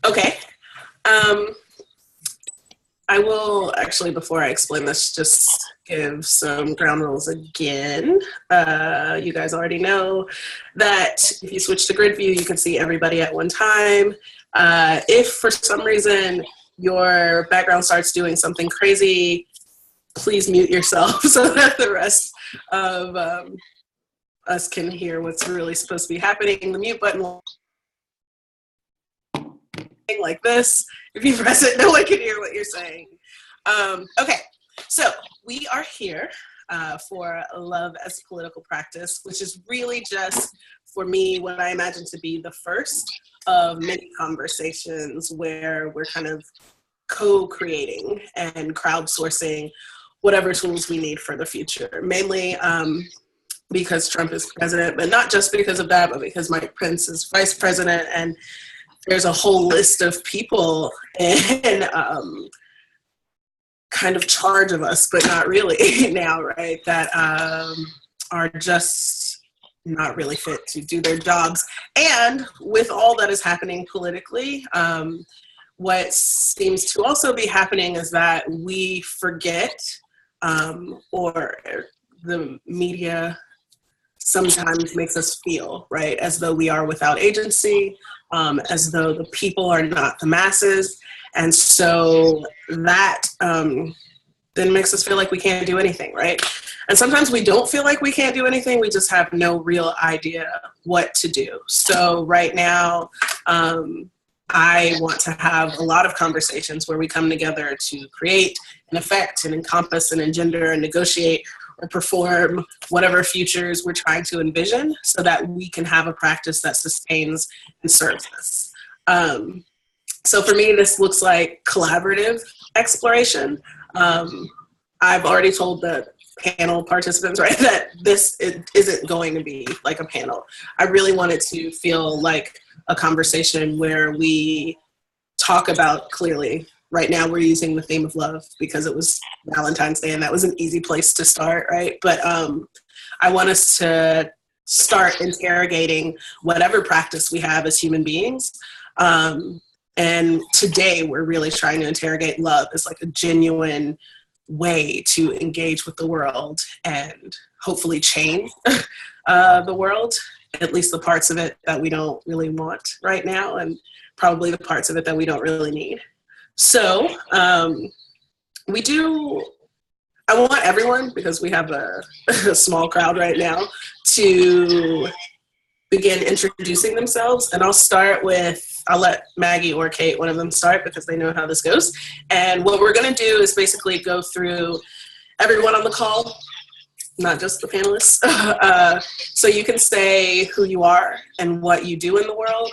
Okay. Um, I will actually, before I explain this, just give some ground rules again. You guys already know that if you switch to grid view, you can see everybody at one time. If for some reason your background starts doing something crazy, please mute yourself so that the rest of us can hear what's really supposed to be happening. The mute button will like this. If you press it, no one can hear what you're saying. Okay, so we are here for Love as Political Practice, which is really just, for me, what I imagine to be the first of many conversations where we're kind of co-creating and crowdsourcing whatever tools we need for the future, mainly because Trump is president, but not just because of that, but because Mike Pence is vice president, and there's a whole list of people in kind of charge of us, but not really now, right? That are just not really fit to do their jobs. And with all that is happening politically, what seems to also be happening is that we forget, or the media sometimes makes us feel, right, as though we are without agency, as though the people are not the masses. And so that then makes us feel like we can't do anything, right? And sometimes we don't feel like we can't do anything, we just have no real idea what to do. So right now, I want to have a lot of conversations where we come together to create and affect and encompass and engender and negotiate or perform whatever futures we're trying to envision so that we can have a practice that sustains and serves us. So for me, this looks like collaborative exploration. I've already told the panel participants, right, that this isn't going to be like a panel. I really want it to feel like a conversation where we talk about clearly. Right now we're using the theme of love because it was Valentine's Day and that was an easy place to start, right? But I want us to start interrogating whatever practice we have as human beings. And today we're really trying to interrogate love as like a genuine way to engage with the world and hopefully change the world, at least the parts of it that we don't really want right now, and probably the parts of it that we don't really need. So I want everyone, because we have a small crowd right now, to begin introducing themselves. And I'll let Maggie or Kate, one of them, start because they know how this goes. And what we're gonna do is basically go through everyone on the call, not just the panelists. So you can say who you are and what you do in the world,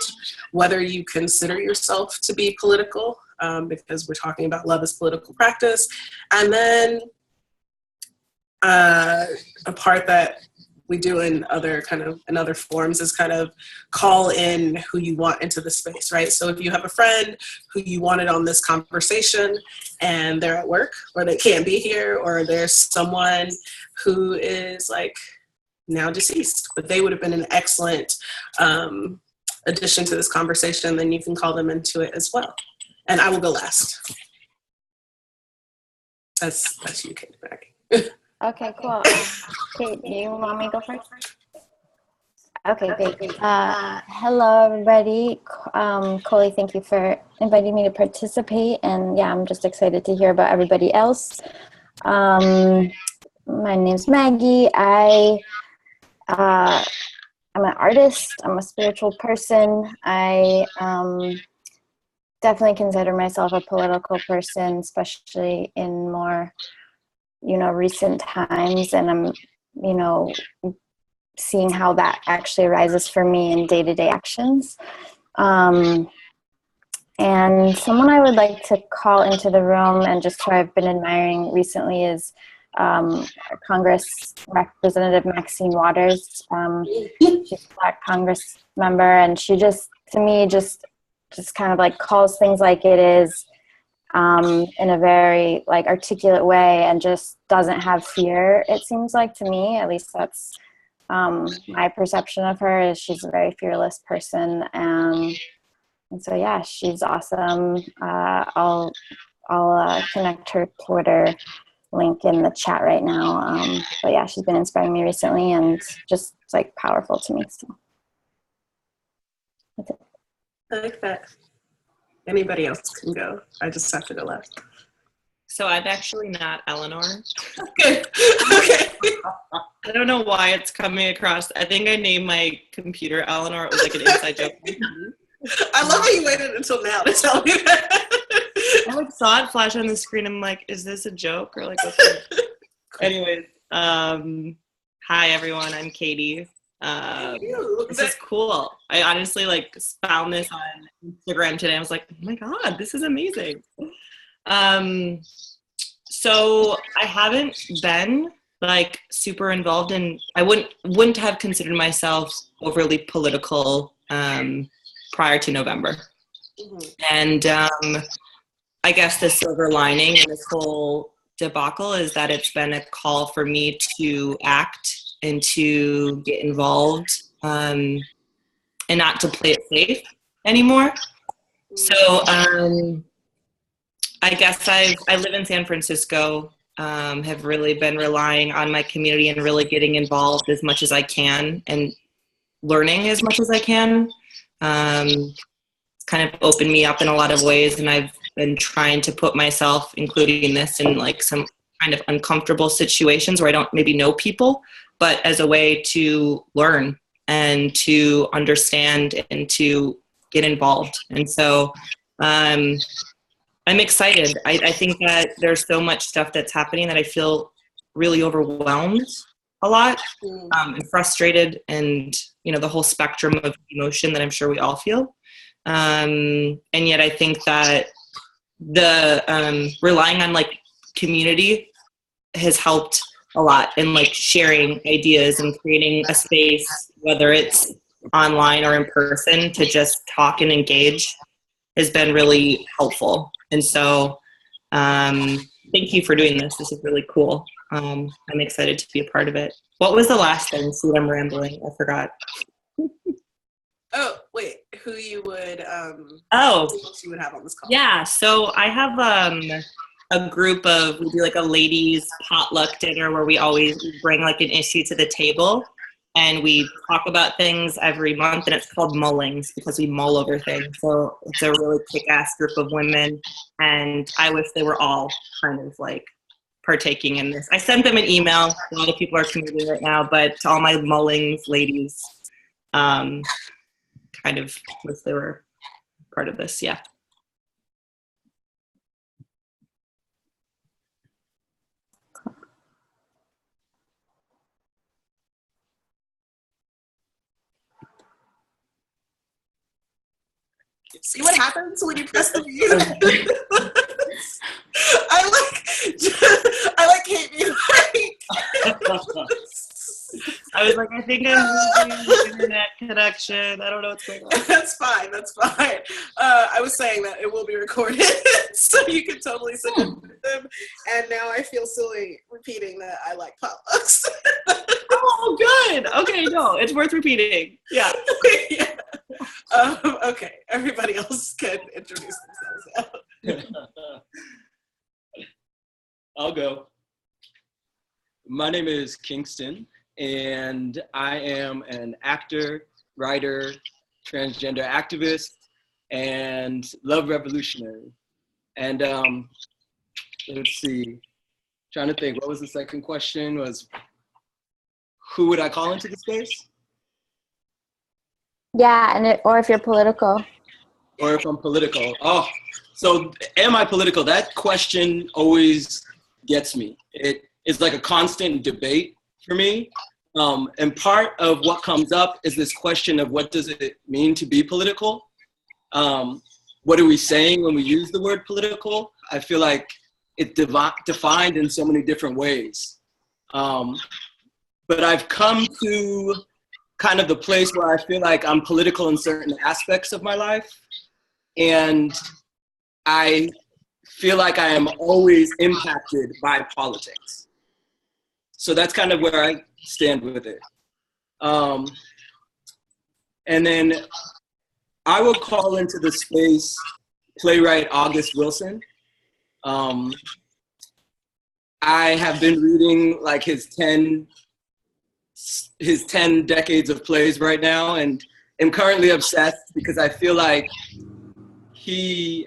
whether you consider yourself to be political, because we're talking about love as political practice. And then a part that we do in other forms is kind of call in who you want into the space, right? So if you have a friend who you wanted on this conversation and they're at work or they can't be here, or there's someone who is like now deceased, but they would have been an excellent addition to this conversation, then you can call them into it as well. And I will go last. That's you, Kate. Okay, cool. Kate, do you want me to go first? Okay, great. Hello, everybody. khoLi, thank you for inviting me to participate. And yeah, I'm just excited to hear about everybody else. My name's Maggie. I'm an artist. I'm a spiritual person. I definitely consider myself a political person, especially in more recent times, and I'm, seeing how that actually arises for me in day-to-day actions. And someone I would like to call into the room and just who I've been admiring recently is Congress Representative Maxine Waters. She's a Black Congress member, and she just, to me, just kind of like calls things like it is, in a very like articulate way, and just doesn't have fear, it seems like to me. At least that's my perception of her, is she's a very fearless person. And And so, yeah, she's awesome. I'll connect her Twitter link in the chat right now. But yeah, she's been inspiring me recently and just like powerful to me. So that's it. I like that. Anybody else can go. I just have to go last. So I'm actually not Eleanor. Okay. Okay. I don't know why it's coming across. I think I named my computer Eleanor. It was like an inside joke. I love how you waited until now to tell me that. I like saw it flash on the screen. I'm like, is this a joke or like what's it? Anyways, hi everyone. I'm Katie. This is cool. I honestly like found this on Instagram today. I was like, oh my god, this is amazing. So I haven't been like super involved in. I wouldn't have considered myself overly political prior to November, and I guess the silver lining in this whole debacle is that it's been a call for me to act and to get involved and not to play it safe anymore. So I guess I live in San Francisco, have really been relying on my community and really getting involved as much as I can and learning as much as I can. It's kind of opened me up in a lot of ways, and I've been trying to put myself, including this, in like some kind of uncomfortable situations where I don't maybe know people, but as a way to learn and to understand and to get involved. And so I'm excited. I think that there's so much stuff that's happening that I feel really overwhelmed a lot, and frustrated, and the whole spectrum of emotion that I'm sure we all feel. And yet I think that the relying on like community has helped a lot, and like sharing ideas and creating a space, whether it's online or in person, to just talk and engage has been really helpful. And so thank you for doing this. This is really cool. I'm excited to be a part of it. What was the last thing? See, I'm rambling. I forgot. Oh, wait, who you would have on this call? Yeah, so I have a group of, we do like a ladies potluck dinner where we always bring like an issue to the table, and we talk about things every month, and it's called Mullings because we mull over things. So it's a really kick-ass group of women, and I wish they were all kind of like partaking in this. I sent them an email. A lot of people are commuting right now, but to all my Mullings ladies, kind of wish they were part of this. Yeah. See what happens when you press the mute? I like Kate being like. I was like, I think I'm losing the internet connection. I don't know what's going on. That's fine. That's fine. I was saying that it will be recorded, so you can totally send it to them. And now I feel silly repeating that I like potlucks. Oh, good. Okay, no, it's worth repeating. Yeah. Yeah. Okay, everybody else can introduce themselves now. I'll go. My name is Kingston, and I am an actor, writer, transgender activist, and love revolutionary. And let's see, trying to think, what was the second question? Was who would I call into the space? Yeah, or if you're political. Or if I'm political. Oh, so am I political? That question always gets me. It is like a constant debate for me. And part of what comes up is this question of what does it mean to be political? What are we saying when we use the word political? I feel like it's defined in so many different ways. But I've come to kind of the place where I feel like I'm political in certain aspects of my life. And I feel like I am always impacted by politics. So that's kind of where I stand with it. And then I will call into the space playwright August Wilson. I have been reading like his 10 decades of plays right now, and am currently obsessed because I feel like he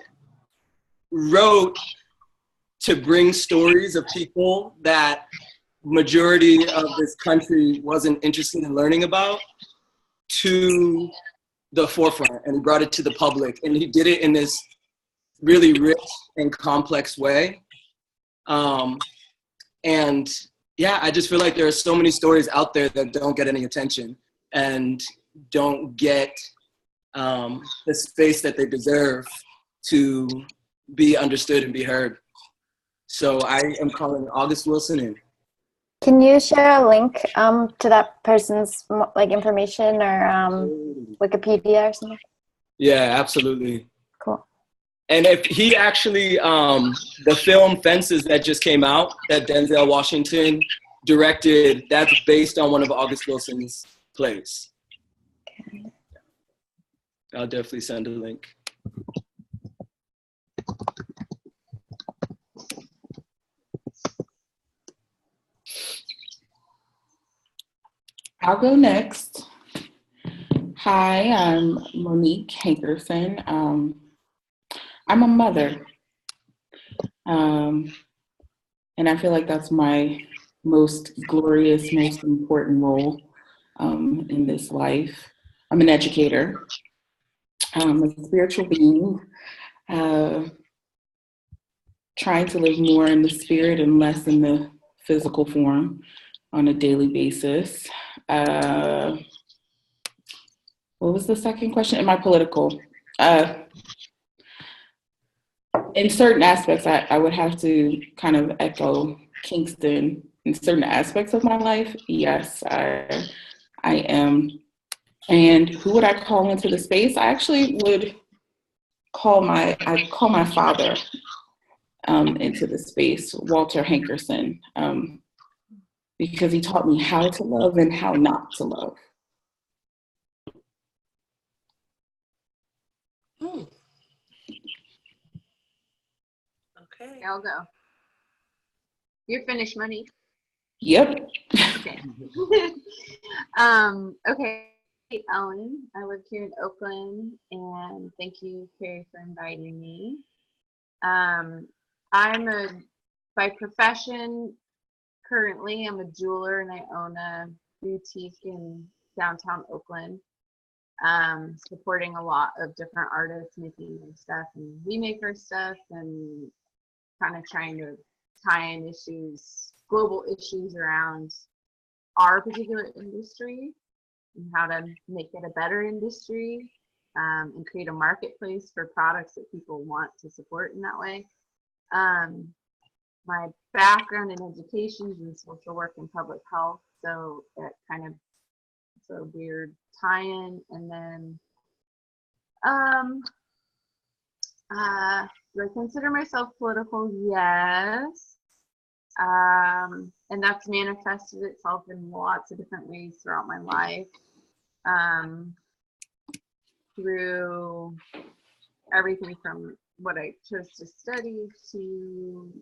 wrote to bring stories of people that majority of this country wasn't interested in learning about to the forefront, and he brought it to the public, and he did it in this really rich and complex way. And yeah, I just feel like there are so many stories out there that don't get any attention and don't get the space that they deserve to be understood and be heard. So I am calling August Wilson in. Can you share a link to that person's like information or Wikipedia or something? Yeah, absolutely. Cool. And if he actually, the film Fences that just came out, that Denzel Washington directed, that's based on one of August Wilson's plays. Okay. I'll definitely send a link. I'll go next. Hi, I'm Monique Hankerson. I'm a mother. And I feel like that's my most glorious, most important role in this life. I'm an educator. I'm a spiritual being, trying to live more in the spirit and less in the physical form on a daily basis. What was the second question? Am I political? In certain aspects, I would have to kind of echo Kingston. In certain aspects of my life, yes, I am. And who would I call into the space? I actually would call my father into the space, Walter Hankerson, because he taught me how to love and how not to love. Okay. I'll go. You're finished, Monique? Yep. Okay. Okay, Ellen. I live here in Oakland, and thank you, Carrie, for inviting me. By profession, currently, I'm a jeweler, and I own a boutique in downtown Oakland, supporting a lot of different artists making their stuff, and we make our stuff, and kind of trying to tie in global issues around our particular industry and how to make it a better industry, and create a marketplace for products that people want to support in that way. My background in education is in social work and public health, so that kind of, it's a weird tie-in. And then do I consider myself political? Yes. And that's manifested itself in lots of different ways throughout my life. Through everything from what I chose to study to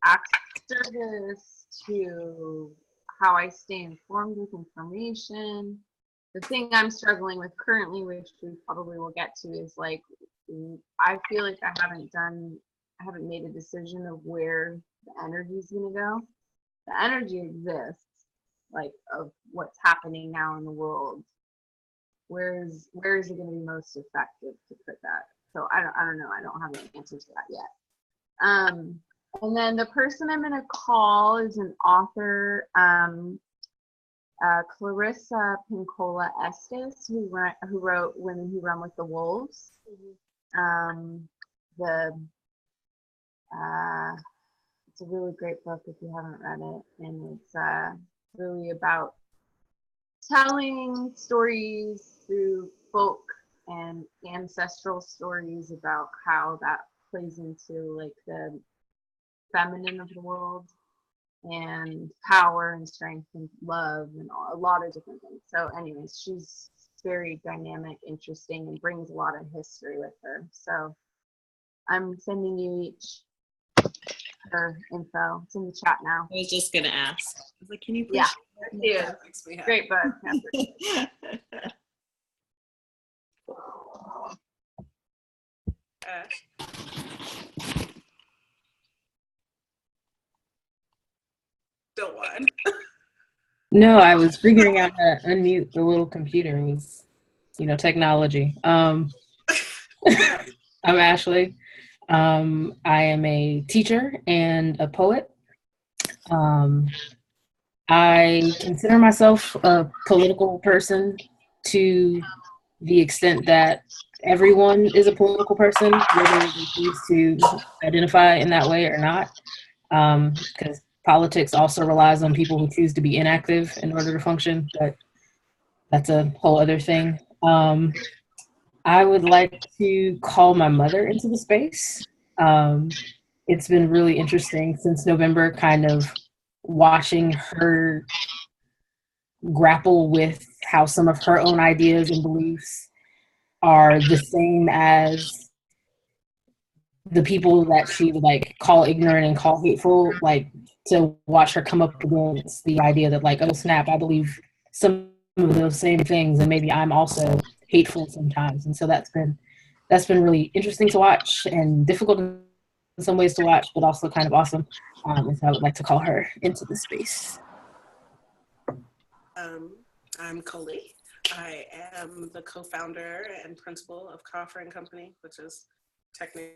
acts of service to how I stay informed with information. The thing I'm struggling with currently, which we probably will get to, is like, I feel like I haven't made a decision of where the energy is going to go. The energy exists, like, of what's happening now in the world. Where is it going to be most effective to put that? So I don't know. I don't have an answer to that yet. And then the person I'm going to call is an author, Clarissa Pinkola Estes, who wrote Women Who Run with the Wolves. It's a really great book if you haven't read it, and it's really about telling stories through folk and ancestral stories about how that plays into like the feminine of the world and power and strength and love and a lot of different things. So anyways, she's very dynamic, interesting, and brings a lot of history with her. So I'm sending you each her info. It's in the chat now. I was just gonna ask. I was like, can you please? Yeah, share it Makes me is. happy. Great book. Ash? Don't whine. No, I was figuring out how to unmute the little computer. It was, technology. I'm Ashley. I am a teacher and a poet. I consider myself a political person to the extent that everyone is a political person, whether they choose to identify in that way or not. Because politics also relies on people who choose to be inactive in order to function, but that's a whole other thing. I would like to call my mother into the space. It's been really interesting since November, kind of watching her grapple with how some of her own ideas and beliefs are the same as the people that she would like call ignorant and call hateful, like to watch her come up against the idea that like, oh snap, I believe some of those same things and maybe I'm also hateful sometimes. And so that's been really interesting to watch and difficult in some ways to watch, but also kind of awesome. And so I would like to call her into the space. I'm khoLi. I am the co-founder and principal of Khafra Company, which is technically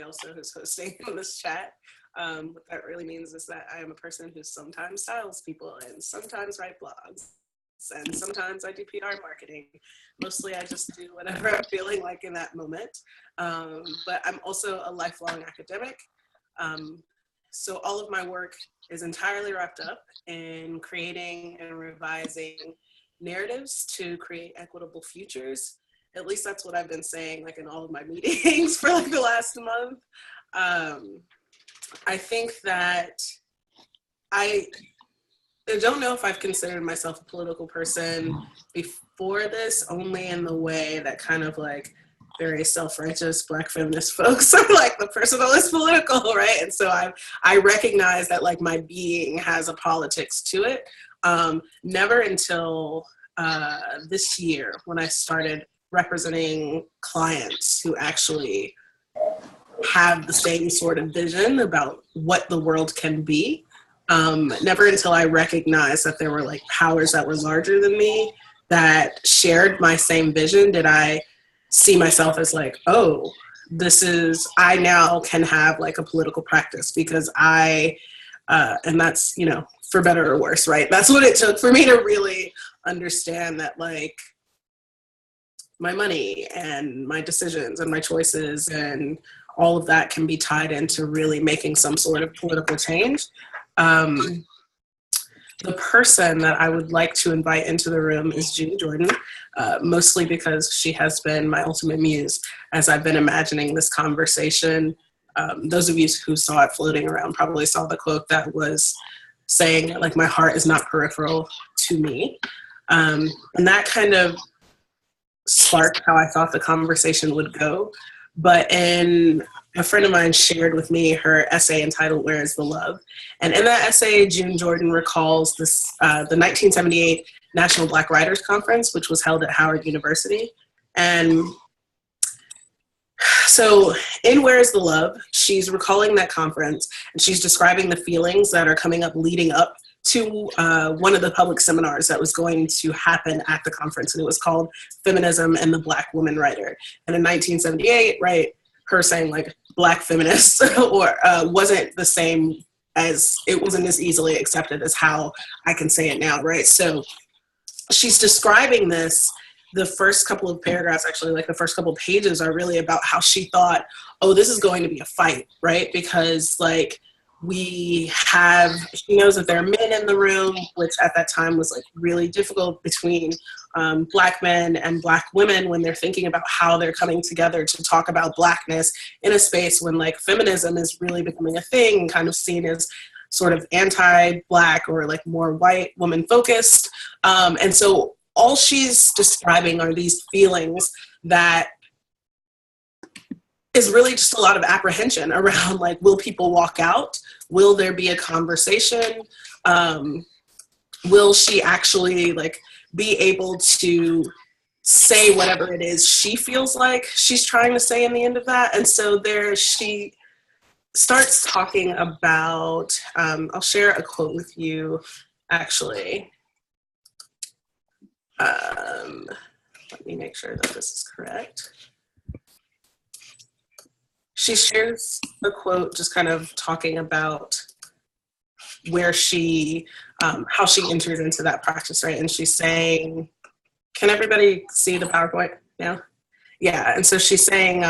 also who's hosting this chat. What that really means is that I am a person who sometimes styles people and sometimes write blogs and sometimes I do PR marketing. Mostly I just do whatever I'm feeling like in that moment. But I'm also a lifelong academic. So all of my work is entirely wrapped up in creating and revising narratives to create equitable futures. At least that's what I've been saying like in all of my meetings for like the last month. I think that I don't know if I've considered myself a political person before this, only in the way that kind of like very self-righteous Black feminist folks are like the personal is political, right? And so I recognize that like my being has a politics to it. Never until this year when I started representing clients who actually have the same sort of vision about what the world can be. Never until I recognized that there were like powers that were larger than me that shared my same vision did I see myself as like, oh, I now can have like a political practice because and that's, for better or worse, right? That's what it took for me to really understand that like my money and my decisions and my choices and all of that can be tied into really making some sort of political change. The person that I would like to invite into the room is June Jordan, mostly because she has been my ultimate muse as I've been imagining this conversation. Those of you who saw it floating around probably saw the quote that was saying that like my heart is not peripheral to me. And that kind of sparked how I thought the conversation would go. But a friend of mine shared with me her essay entitled "Where is the Love?" And in that essay, June Jordan recalls the 1978 National Black Writers Conference, which was held at Howard University. And so in "Where is the Love?", she's recalling that conference and she's describing the feelings that are coming up leading up to one of the public seminars that was going to happen at the conference. And it was called Feminism and the Black Woman Writer. And in 1978, right, her saying like Black feminists or wasn't the same as, it wasn't as easily accepted as how I can say it now, right? So she's describing this, the first couple of paragraphs, actually like the first couple of pages are really about how she thought, oh, this is going to be a fight, right? Because like she knows that there are men in the room, which at that time was like really difficult between Black men and Black women when they're thinking about how they're coming together to talk about Blackness in a space when like feminism is really becoming a thing, kind of seen as sort of anti-Black or like more white woman focused. And so all she's describing are these feelings that is really just a lot of apprehension around, like, will people walk out? Will there be a conversation? Will she actually, like, be able to say whatever it is she feels like she's trying to say in the end of that? And so there she starts talking about, I'll share a quote with you, actually. Let me make sure that this is correct. She shares a quote just kind of talking about where she, how she enters into that practice, right? And she's saying, can everybody see the PowerPoint now? Yeah, and so she's saying,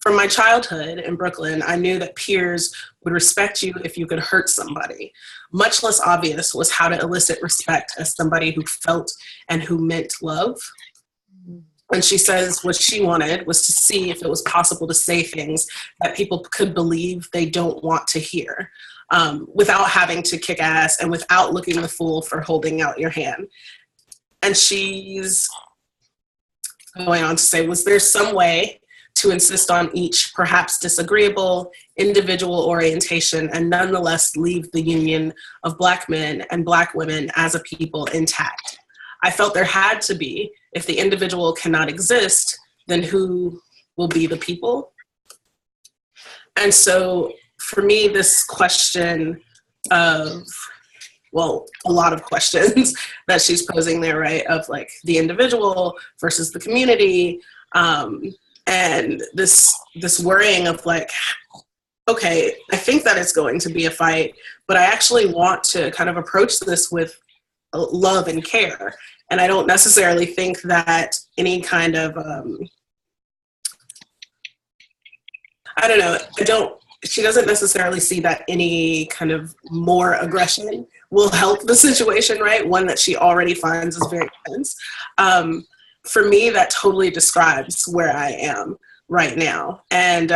from my childhood in Brooklyn, I knew that peers would respect you if you could hurt somebody. Much less obvious was how to elicit respect as somebody who felt and who meant love. And she says what she wanted was to see if it was possible to say things that people could believe they don't want to hear, without having to kick ass and without looking the fool for holding out your hand. And she's going on to say, was there some way to insist on each perhaps disagreeable individual orientation and nonetheless leave the union of Black men and Black women as a people intact? I felt there had to be. If the individual cannot exist, then who will be the people? And so for me, this question of, well, a lot of questions that she's posing there, right? Of like the individual versus the community, and this worrying of like, okay, I think that it's going to be a fight, but I actually want to kind of approach this with love and care. And I don't necessarily think that any kind of, I don't know, she doesn't necessarily see that any kind of more aggression will help the situation, right? One that she already finds is very tense. For me, that totally describes where I am right now. And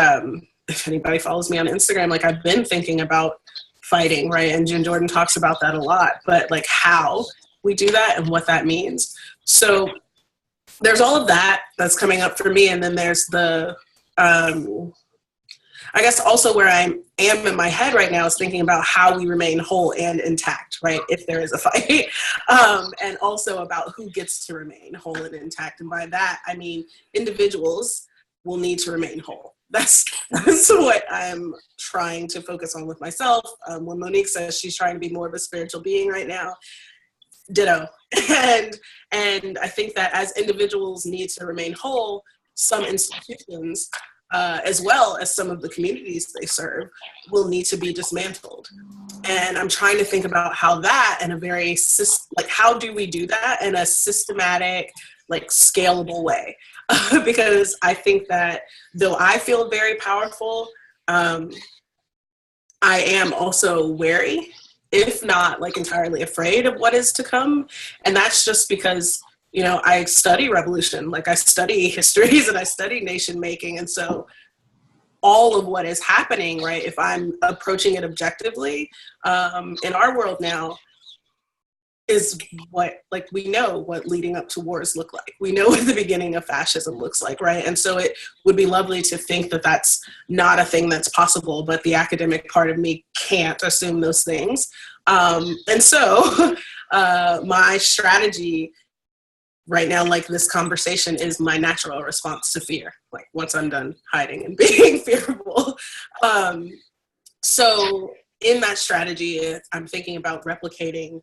if anybody follows me on Instagram, like I've been thinking about fighting, right? And Jen Jordan talks about that a lot, but like how we do that and what that means. So there's all of that that's coming up for me. And then there's the, I guess also where I am in my head right now is thinking about how we remain whole and intact, right, if there is a fight, and also about who gets to remain whole and intact. And by that, I mean individuals will need to remain whole. That's what I'm trying to focus on with myself. When Monique says she's trying to be more of a spiritual being right now, ditto. And I think that as individuals need to remain whole, some institutions, as well as some of the communities they serve, will need to be dismantled. And I'm trying to think about how that in a very, like, how do we do that in a systematic, like, scalable way? Because I think that though I feel very powerful, I am also wary, if not like entirely afraid of what is to come. And that's just because, you know, I study revolution, like I study histories and I study nation making. And so all of what is happening, right, if I'm approaching it objectively, in our world now, is what, like, we know what leading up to wars look like. We know what the beginning of fascism looks like, right? And so it would be lovely to think that that's not a thing that's possible, but the academic part of me can't assume those things. And so my strategy right now, like this conversation, is my natural response to fear. Like once I'm done hiding and being fearful. So in that strategy, I'm thinking about replicating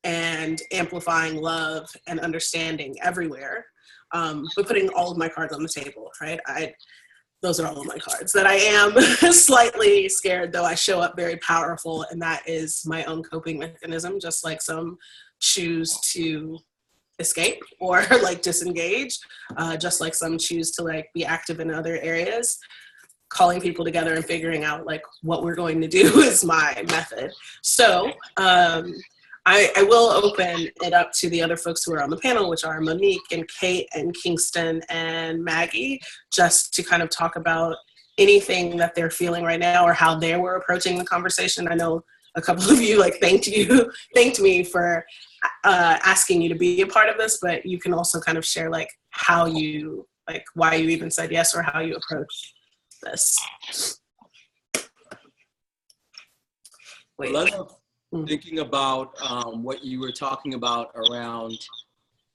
and amplifying love and understanding everywhere, but putting all of my cards on the table, right? Those are all of my cards. That I am slightly scared, though I show up very powerful, and that is my own coping mechanism, just like some choose to escape or like disengage, just like some choose to like be active in other areas. Calling people together and figuring out like what we're going to do is my method. So I will open it up to the other folks who are on the panel, which are Monique and Kate and Kingston and Maggie, just to kind of talk about anything that they're feeling right now or how they were approaching the conversation. I know a couple of you like thanked me for asking you to be a part of this, but you can also kind of share like how you, like why you even said yes or how you approach this. Wait. Well, thinking about what you were talking about around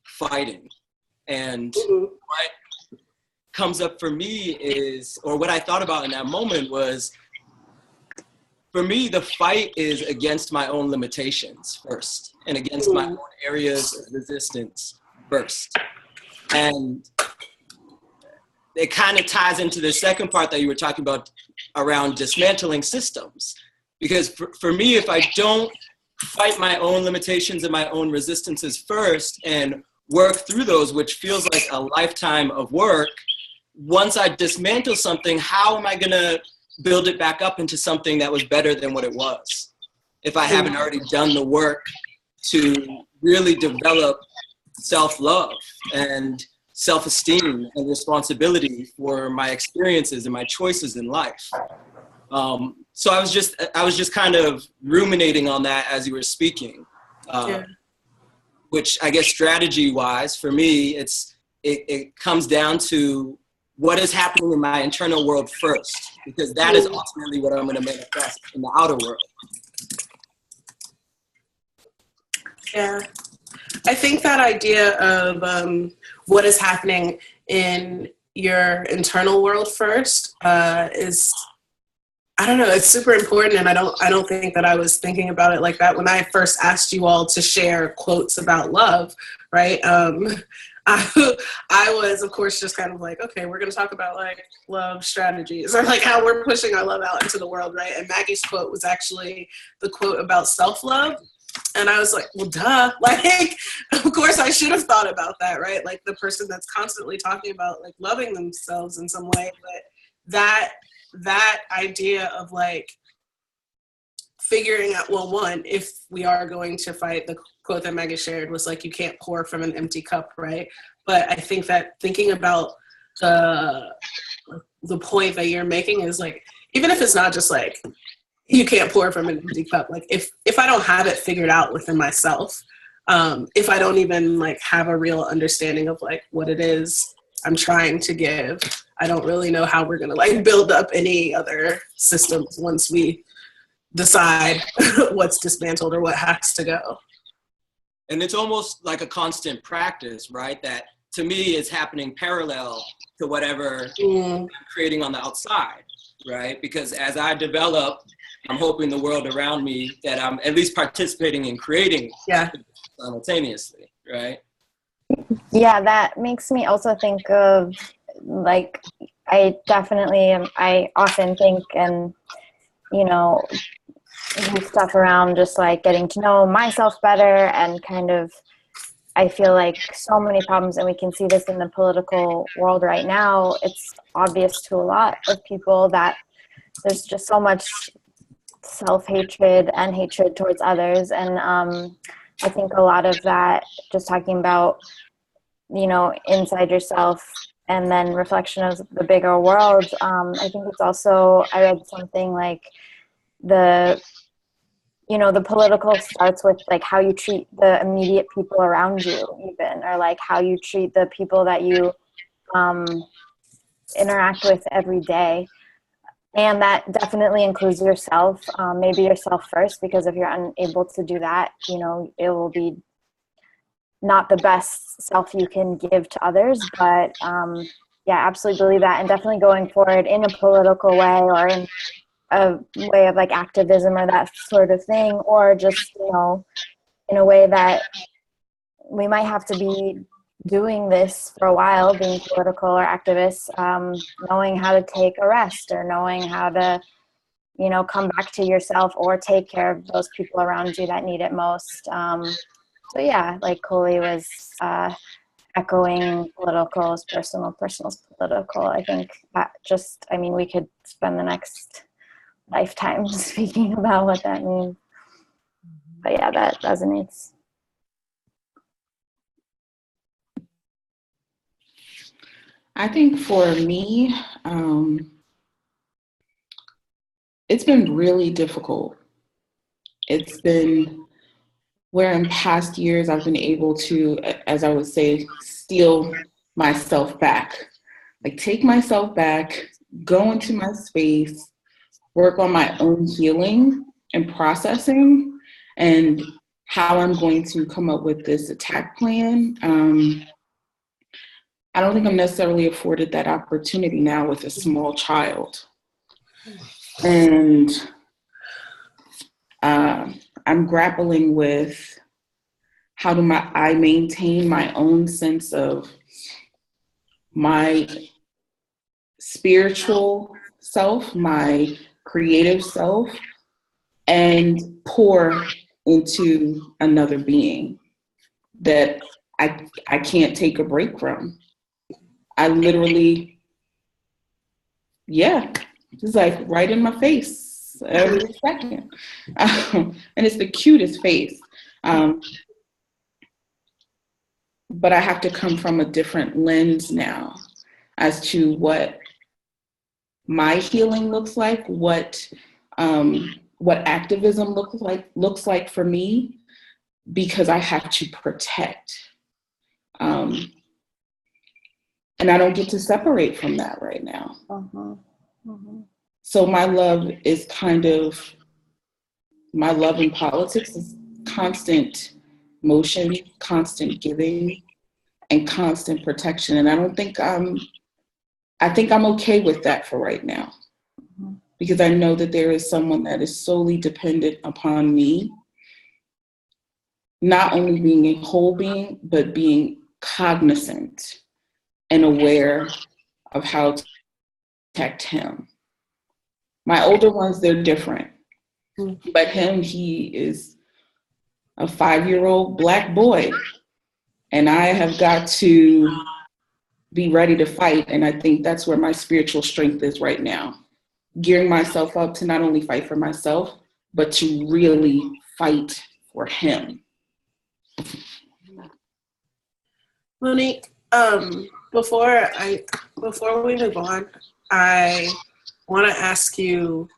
fighting, and what comes up for me is, or what I thought about in that moment was, for me, the fight is against my own limitations first, and against my own areas of resistance first. And it kind of ties into the second part that you were talking about around dismantling systems. Because for me, if I don't fight my own limitations and my own resistances first and work through those, which feels like a lifetime of work, once I dismantle something, how am I going to build it back up into something that was better than what it was, if I haven't already done the work to really develop self-love and self-esteem and responsibility for my experiences and my choices in life. So I was just kind of ruminating on that as you were speaking, which I guess strategy-wise for me, it comes down to what is happening in my internal world first, because that is ultimately what I'm going to manifest in the outer world. Yeah, I think that idea of what is happening in your internal world first is, I don't know, it's super important, and I don't think that I was thinking about it like that when I first asked you all to share quotes about love, right? I was, of course, just kind of like, okay, we're going to talk about like love strategies or like how we're pushing our love out into the world, right? And Maggie's quote was actually the quote about self-love. And I was like, well, duh, like, of course I should have thought about that, right? Like the person that's constantly talking about like loving themselves in some way, but that idea of like figuring out, well, one, if we are going to fight, the quote that Maggie shared was like, you can't pour from an empty cup, right? But I think that thinking about the point that you're making is like, even if it's not just like, you can't pour from an empty cup, like if I don't have it figured out within myself, if I don't even like have a real understanding of like what it is I'm trying to give, I don't really know how we're gonna like build up any other systems once we decide what's dismantled or what has to go. And it's almost like a constant practice, right? That to me is happening parallel to whatever I'm creating on the outside, right? Because as I develop, I'm hoping the world around me that I'm at least participating in creating simultaneously, right? Yeah, that makes me also think of like, I often think and, you know, do stuff around just like getting to know myself better, and kind of, I feel like so many problems, and we can see this in the political world right now, it's obvious to a lot of people that there's just so much self-hatred and hatred towards others. And I think a lot of that, just talking about, you know, inside yourself and then reflection of the bigger world, I think it's also, I read something like the political starts with like how you treat the immediate people around you, even, or like how you treat the people that you interact with every day. And that definitely includes yourself, maybe yourself first, because if you're unable to do that, you know, it will be not the best self you can give to others. But yeah, absolutely believe that. And definitely going forward in a political way, or in a way of like activism or that sort of thing, or just, you know, in a way that we might have to be doing this for a while, being political or activists, knowing how to take a rest, or knowing how to, you know, come back to yourself or take care of those people around you that need it most. So yeah, like khoLi was echoing political is personal, personal is political. I think that just, I mean, we could spend the next lifetime speaking about what that means. But yeah, that resonates. I think for me, it's been really difficult it's been where in past years I've been able to, as I would say, steal myself back. Like take myself back, go into my space, work on my own healing and processing, and how I'm going to come up with this attack plan. I don't think I'm necessarily afforded that opportunity now with a small child. And I'm grappling with how do I maintain my own sense of my spiritual self, my creative self, and pour into another being that I can't take a break from. I literally, it's like right in my face every second. And it's the cutest face. But I have to come from a different lens now as to what my healing looks like, what activism looks like for me, because I have to protect. And I don't get to separate from that right now. So my love in politics is constant motion, constant giving, and constant protection. And I think I'm okay with that for right now, because I know that there is someone that is solely dependent upon me, not only being a whole being, but being cognizant and aware of how to protect him. My older ones, they're different. But him, he is a 5-year-old Black boy. And I have got to be ready to fight. And I think that's where my spiritual strength is right now. Gearing myself up to not only fight for myself, but to really fight for him. Monique, before we move on, I want to ask you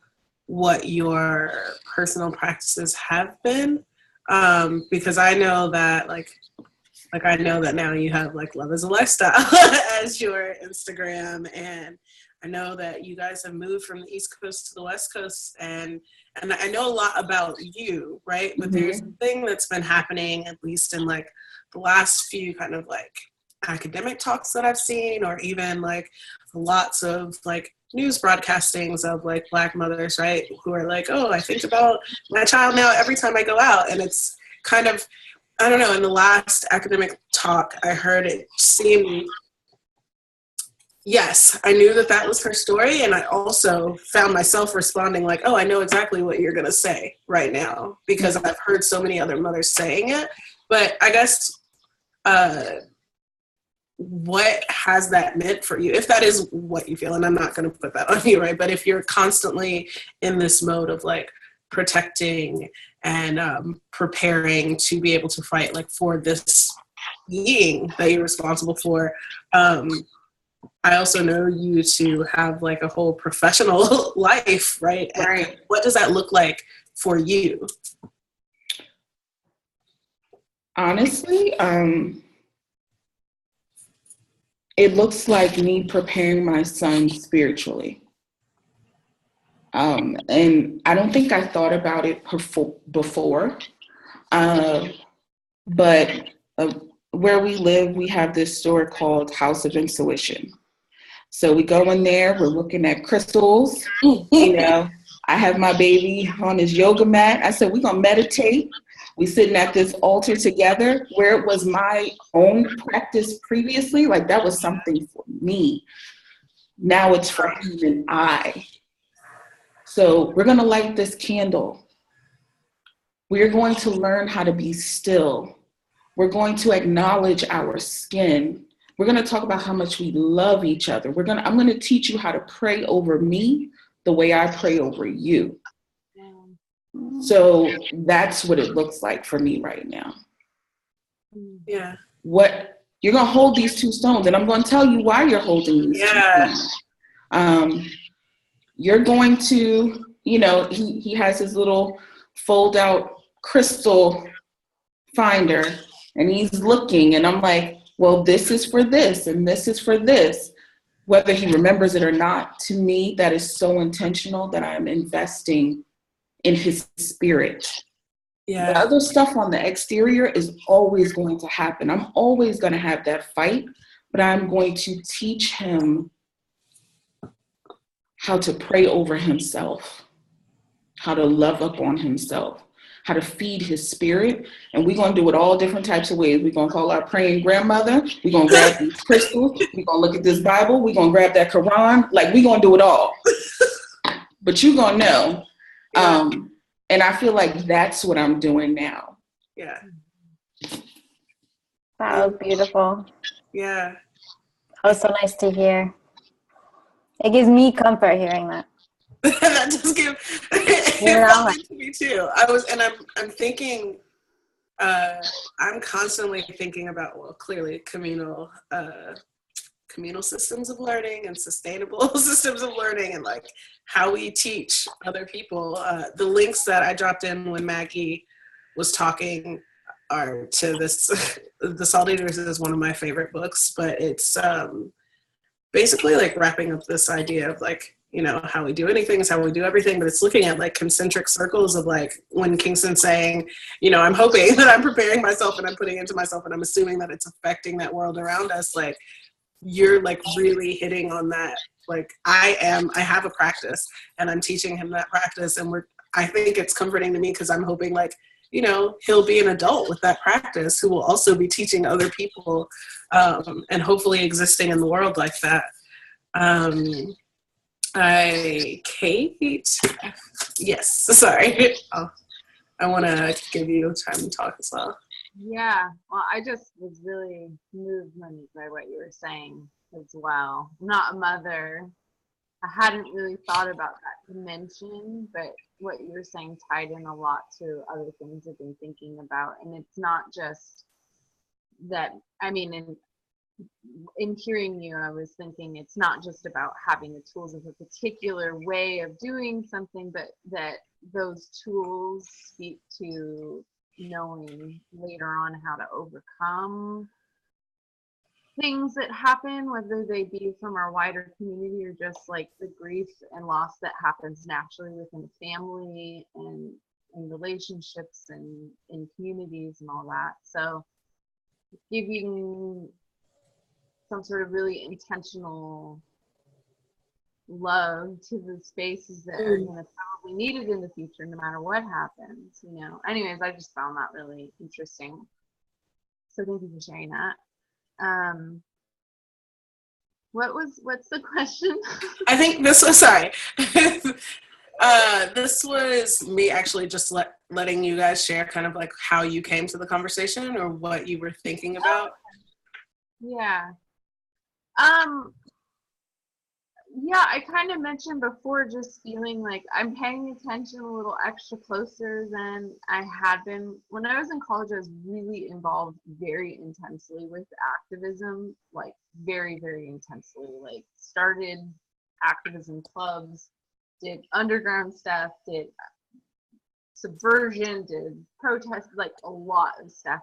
what your personal practices have been, because I know that I know that now you have Love is a Lifestyle as your Instagram, and I know that you guys have moved from the East Coast to the West Coast, and I know a lot about you, right? But there's a thing that's been happening, at least in the last few kind of academic talks that I've seen, or even lots of news broadcastings of Black mothers, right, who are oh, I think about my child now every time I go out. And it's kind of, I don't know, in the last academic talk I heard, it seemed, yes, I knew that was her story, and I also found myself responding oh, I know exactly what you're gonna say right now, because I've heard so many other mothers saying it. But I guess what has that meant for you, if that is what you feel? And I'm not going to put that on you, right? But if you're constantly in this mode of protecting and preparing to be able to fight for this being that you're responsible for, I also know you to have a whole professional life, right? Right. And what does that look like for you? Honestly, it looks like me preparing my son spiritually. And I don't think I thought about it before. But where we live, we have this store called House of Intuition. So we go in there, we're looking at crystals. I have my baby on his yoga mat. I said, we're going to meditate. We sitting at this altar together, where it was my own practice previously. That was something for me. Now it's for him and I. So we're going to light this candle. We're going to learn how to be still. We're going to acknowledge our skin. We're going to talk about how much we love each other. I'm going to teach you how to pray over me the way I pray over you. So that's what it looks like for me right now. Yeah. You're going to hold these two stones, and I'm going to tell you why you're holding these two stones. You're going to, he has his little fold out crystal finder and he's looking and I'm like, well, this is for this and this is for this. Whether he remembers it or not, to me, that is so intentional that I'm investing in his spirit. Yeah. The other stuff on the exterior is always going to happen. I'm always going to have that fight, but I'm going to teach him how to pray over himself, how to love up on himself, how to feed his spirit. And we're going to do it all different types of ways. We're going to call our praying grandmother. We're going to grab these crystals. We're going to look at this Bible. We're going to grab that Quran. Like, we're going to do it all. But you're going to know. And I feel like that's what I'm doing now. Yeah. That was beautiful. Yeah. That was so nice to hear. It gives me comfort hearing that. That does give it felt good to me too. I'm thinking I'm constantly thinking about, well, clearly communal systems of learning and sustainable systems of learning, and like how we teach other people. The links that I dropped in when Maggie was talking are to this. The Salt Eaters is one of my favorite books, but it's basically like wrapping up this idea of like, you know, how we do anything is how we do everything, but it's looking at like concentric circles of like when Kingston's saying, you know, I'm hoping that I'm preparing myself and I'm putting into myself and I'm assuming that it's affecting that world around us. Like, you're like really hitting on that. Like, I have a practice and I'm teaching him that practice, and I think it's comforting to me because I'm hoping like, you know, he'll be an adult with that practice who will also be teaching other people and hopefully existing in the world like that. Kate? Yes, sorry. I want to give you time to talk as well. Yeah, well, I just was really moved, Monique, by what you were saying as well. I'm not a mother. I hadn't really thought about that dimension, but what you were saying tied in a lot to other things I've been thinking about. And it's not just that, I mean, in hearing you, I was thinking it's not just about having the tools of a particular way of doing something, but that those tools speak to knowing later on how to overcome things that happen, whether they be from our wider community or just like the grief and loss that happens naturally within a family and in relationships and in communities and all that. So giving some sort of really intentional love to the spaces that are going to probably need it in the future, no matter what happens, you know. Anyways, I just found that really interesting. So thank you for sharing that. What's the question? I think this was, sorry. This was me actually just letting you guys share kind of like how you came to the conversation or what you were thinking about. Yeah. Yeah, I kind of mentioned before just feeling like I'm paying attention a little extra closer than I had been. When I was in college, I was really involved very intensely with activism, like very, very intensely. Like started activism clubs, did underground stuff, did subversion, did protest, like a lot of stuff.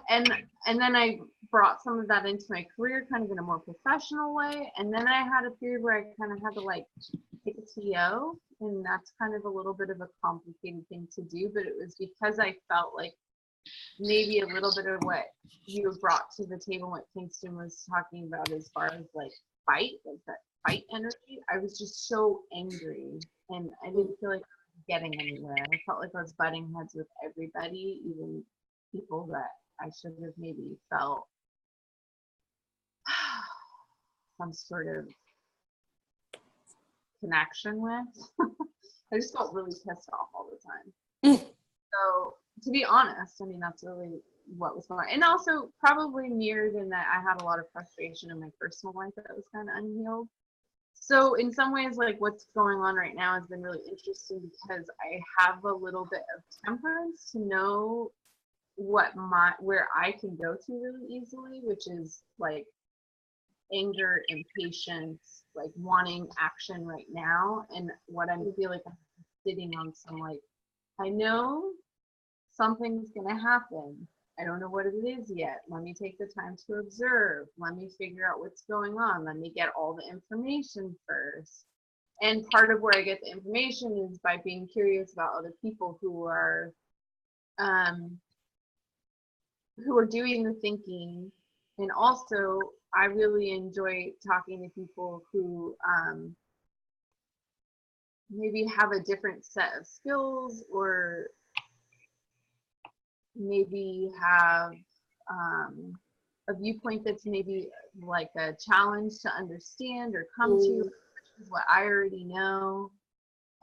And then I brought some of that into my career kind of in a more professional way. And then I had a period where I kind of had to like take a TO, and that's kind of a little bit of a complicated thing to do, but it was because I felt like maybe a little bit of what you brought to the table, what Kingston was talking about as far as like fight, like that fight energy. I was just so angry and I didn't feel like I was getting anywhere. I felt like I was butting heads with everybody, even people that I should have maybe felt some sort of connection with. I just felt really pissed off all the time. So to be honest, I mean, that's really what was going on. And also probably mirrored in that I had a lot of frustration in my personal life that was kind of unhealed. So in some ways, like what's going on right now has been really interesting because I have a little bit of temperance to know where I can go to really easily, which is like anger, impatience, like wanting action right now. And what I feel like I sitting on some like, I know something's gonna happen. I don't know what it is yet. Let me take the time to observe. Let me figure out what's going on. Let me get all the information first. And part of where I get the information is by being curious about other people who are doing the thinking. And also, I really enjoy talking to people who maybe have a different set of skills, or maybe have a viewpoint that's maybe like a challenge to understand or come to, which is what I already know.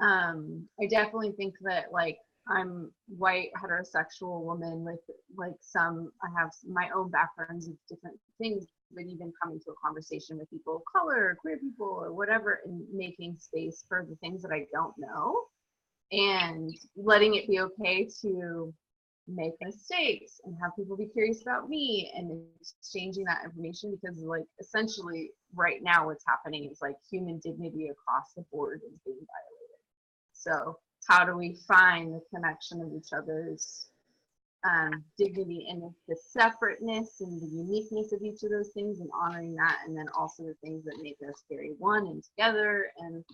I definitely think that like I'm white heterosexual woman with like I have my own backgrounds of different things, but even coming to a conversation with people of color or queer people or whatever, and making space for the things that I don't know and letting it be okay to make mistakes and have people be curious about me and exchanging that information, because like essentially right now what's happening is like human dignity across the board is being violated. So how do we find the connection of each other's dignity and the separateness and the uniqueness of each of those things, and honoring that, and then also the things that make us very one and together. And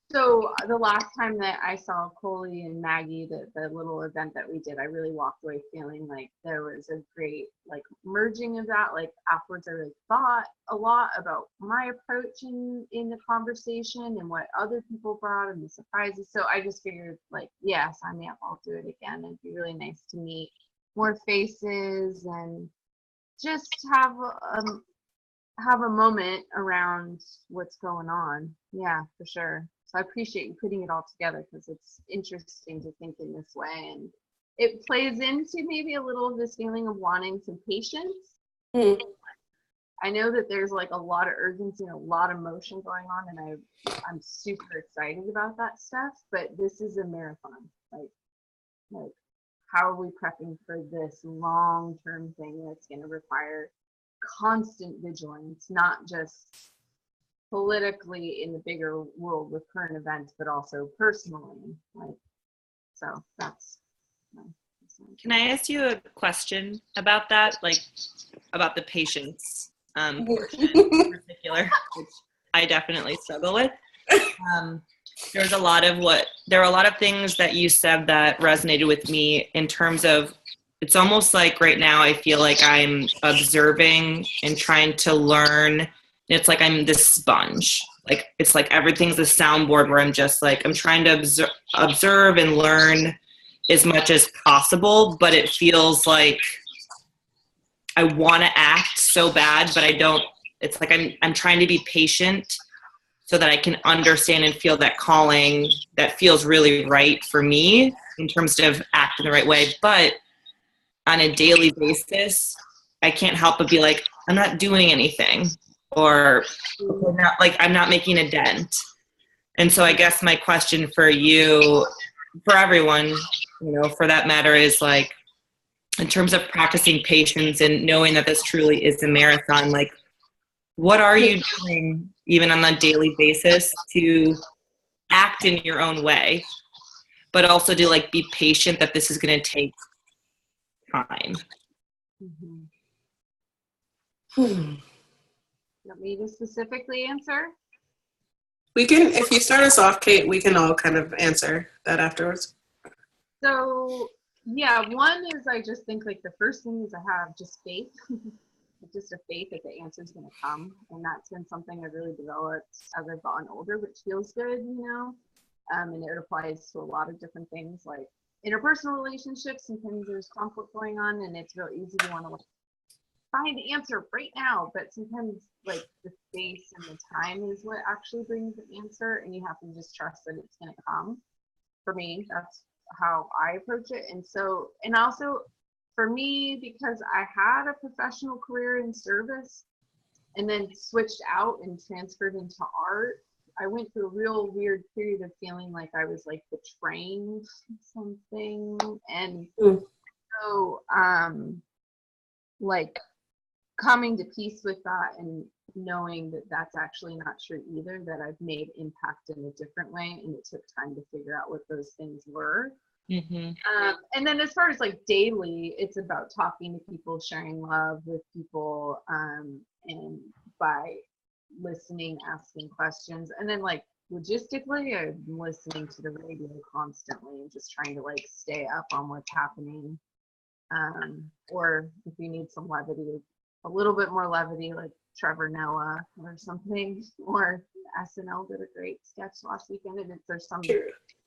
so the last time that I saw khoLi and Maggie, the little event that we did, I really walked away feeling like there was a great like merging of that. Like afterwards, I really thought a lot about my approach in the conversation and what other people brought and the surprises. So I just figured like, yes, I'll do it again. It'd be really nice to meet more faces and just have a moment around what's going on. Yeah, for sure. So I appreciate you putting it all together, because it's interesting to think in this way. And it plays into maybe a little of this feeling of wanting some patience. I know that there's like a lot of urgency and a lot of motion going on, and I'm super excited about that stuff, but this is a marathon. Like how are we prepping for this long-term thing that's going to require constant vigilance, not just politically in the bigger world with current events, but also personally. Like, so that's my. Can I ask you a question about that, like about the patience portion in particular, which I definitely struggle with? There were a lot of things that you said that resonated with me in terms of, it's almost like right now I feel like I'm observing and trying to learn. It's like I'm this sponge. Like it's like everything's a soundboard where I'm just like, I'm trying to observe and learn as much as possible, but it feels like I want to act so bad, but I don't. It's like I'm trying to be patient so that I can understand and feel that calling that feels really right for me in terms of acting the right way. But on a daily basis, I can't help but be like, I'm not doing anything, or I'm not making a dent. And so I guess my question for you, for everyone, for that matter, is like, in terms of practicing patience and knowing that this truly is a marathon, like, what are you doing even on a daily basis to act in your own way, but also to like be patient that this is going to take time? Want me to specifically answer? We can, if you start us off, Kate, we can all kind of answer that afterwards. So yeah, one is I just think like the first thing is I have just faith. Just a faith that the answer is going to come, and that's been something I've really developed as I've gotten older, which feels good, and it applies to a lot of different things like interpersonal relationships. Sometimes there's conflict going on, and it's real easy to want to find the answer right now, but sometimes like the space and the time is what actually brings the answer, and you have to just trust that it's going to come. For me, that's how I approach it. And so, and also for me, because I had a professional career in service and then switched out and transferred into art, I went through a real weird period of feeling like I was like betraying something. And so like coming to peace with that and knowing that that's actually not true either, that I've made impact in a different way, and it took time to figure out what those things were. Mm-hmm. And then as far as like daily, it's about talking to people, sharing love with people, and by listening, asking questions. And then like logistically, I'm listening to the radio constantly and just trying to like stay up on what's happening. Or if you need some levity, a little bit more levity, like Trevor Noah or something, or SNL did a great sketch last weekend, and if there's some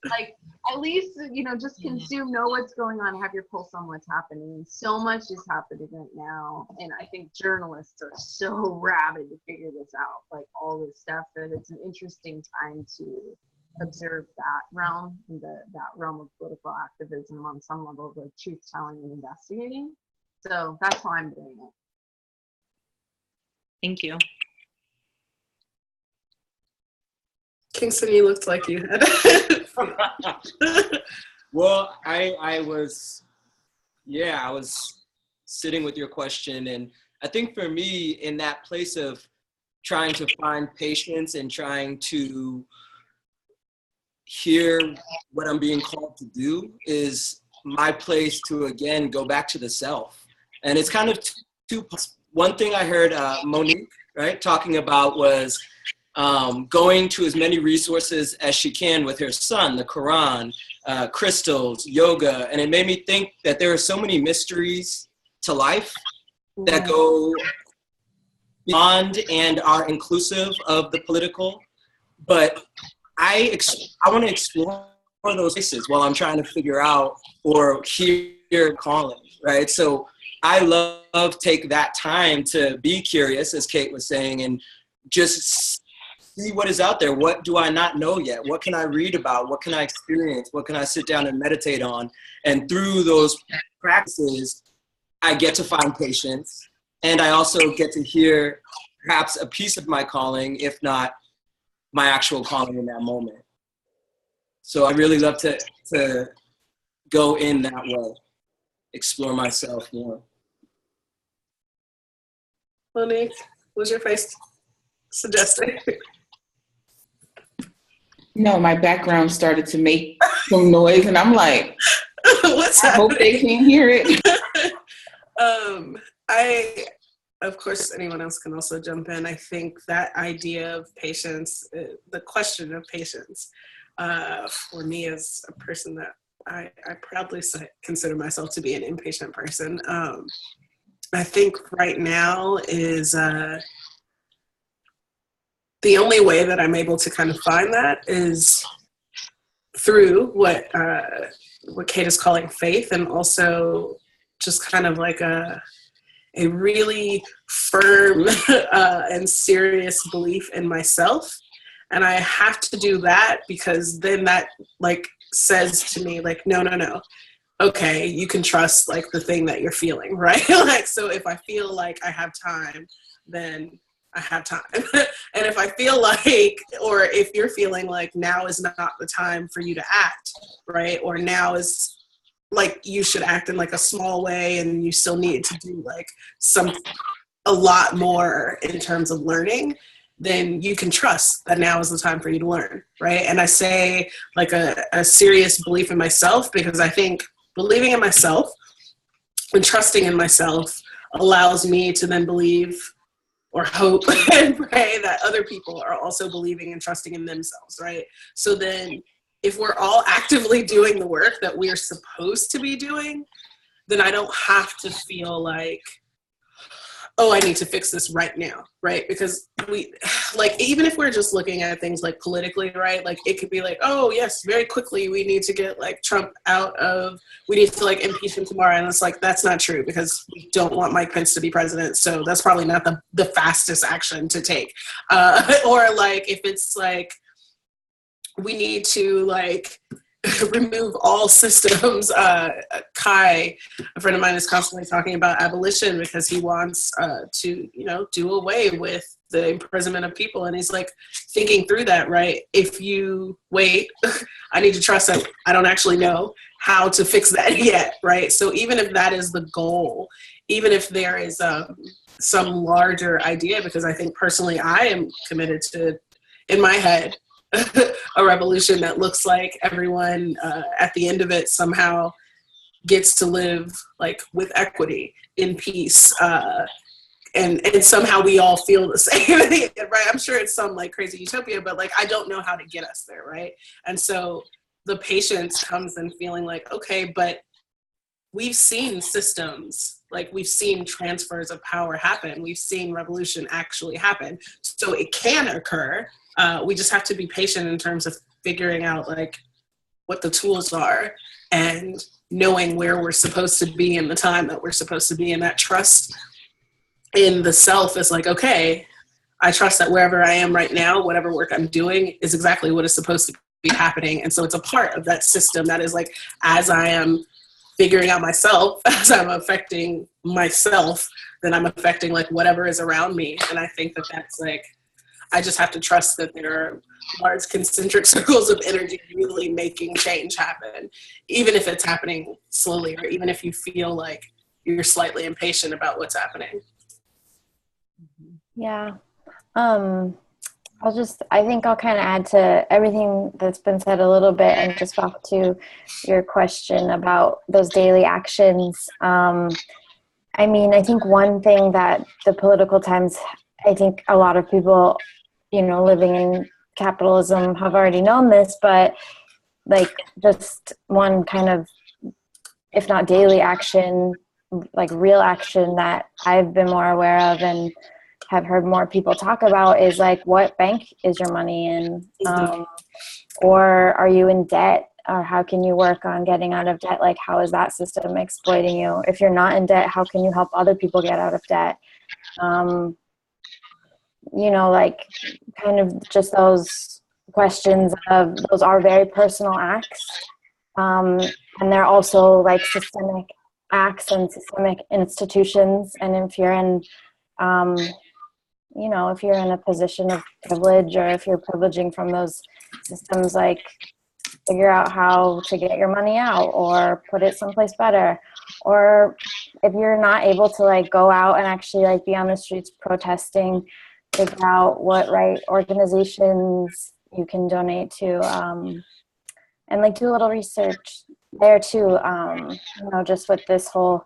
like, at least, you know, just consume, know what's going on, have your pulse on what's happening. So much is happening right now, and I think journalists are so rabid to figure this out, like all this stuff, that it's an interesting time to observe that realm, and that realm of political activism on some level of truth telling and investigating. So that's how I'm doing it. Thank you. Kingston, you looked like you had. Well, I was sitting with your question, and I think for me, in that place of trying to find patience and trying to hear what I'm being called to do, is my place to, again, go back to the self. And it's kind of two parts. One thing I heard Monique, right, talking about was going to as many resources as she can with her son, the Quran, crystals, yoga. And it made me think that there are so many mysteries to life that go beyond and are inclusive of the political. But I want to explore those places while I'm trying to figure out or hear calling, right? So I love take that time to be curious, as Kate was saying, and just see what is out there. What do I not know yet? What can I read about? What can I experience? What can I sit down and meditate on? And through those practices, I get to find patience. And I also get to hear perhaps a piece of my calling, if not my actual calling in that moment. So I really love to go in that way, explore myself more. Monique, was your face suggesting? No, my background started to make some noise, and I'm like, What's I hope happening? they can't hear it. Of course, anyone else can also jump in. I think that idea of patience, the question of patience, for me as a person that I proudly consider myself to be an impatient person. I think right now is the only way that I'm able to kind of find that is through what Kate is calling faith, and also just kind of like a really firm and serious belief in myself. And I have to do that, because then that like says to me like, no. Okay, you can trust like the thing that you're feeling, right? Like, so if I feel like I have time, then I have time. And if I feel like, or if you're feeling like now is not the time for you to act, right? Or now is like you should act in like a small way, and you still need to do like a lot more in terms of learning, then you can trust that now is the time for you to learn, right? And I say like a serious belief in myself, because I think believing in myself and trusting in myself allows me to then believe or hope and pray that other people are also believing and trusting in themselves, right? So then if we're all actively doing the work that we're supposed to be doing, then I don't have to feel like, oh, I need to fix this right now, right? Because we, like, even if we're just looking at things like politically, right? Like it could be like, oh yes, very quickly we need to get like Trump we need to like impeach him tomorrow. And it's like, that's not true, because we don't want Mike Pence to be president. So that's probably not the fastest action to take. Or like, if it's like, we need to like remove all systems. Kai, a friend of mine, is constantly talking about abolition because he wants to, do away with the imprisonment of people. And he's like thinking through that, right? If you wait, I need to trust that I don't actually know how to fix that yet, right? So even if that is the goal, even if there is some larger idea, because I think personally I am committed to, in my head, a revolution that looks like everyone at the end of it somehow gets to live like with equity in peace, and somehow we all feel the same, right? I'm sure it's some like crazy utopia, but like I don't know how to get us there, right? And so the patience comes in feeling like, okay, but we've seen systems, like we've seen transfers of power happen, we've seen revolution actually happen, so it can occur. We just have to be patient in terms of figuring out like what the tools are and knowing where we're supposed to be in the time that we're supposed to be. And that trust in the self is like, okay, I trust that wherever I am right now, whatever work I'm doing is exactly what is supposed to be happening. And so it's a part of that system that is like, as I am figuring out myself, as I'm affecting myself, then I'm affecting like whatever is around me. And I think that that's like, I just have to trust that there are large concentric circles of energy really making change happen, even if it's happening slowly, or even if you feel like you're slightly impatient about what's happening. Yeah. I think I'll kind of add to everything that's been said a little bit and just back to your question about those daily actions. I think one thing that the political times, I think a lot of people, living in capitalism have already known this, but like just one kind of, if not daily action, like real action that I've been more aware of and have heard more people talk about is like, what bank is your money in? Or are you in debt? Or how can you work on getting out of debt? Like, how is that system exploiting you? If you're not in debt, how can you help other people get out of debt? Like kind of just those questions of, those are very personal acts. And they're also like systemic acts and systemic institutions. And if you're in, if you're in a position of privilege, or if you're privileging from those systems, like figure out how to get your money out or put it someplace better. Or if you're not able to like go out and actually like be on the streets protesting, figure out what right organizations you can donate to, and like do a little research there too. Just with this whole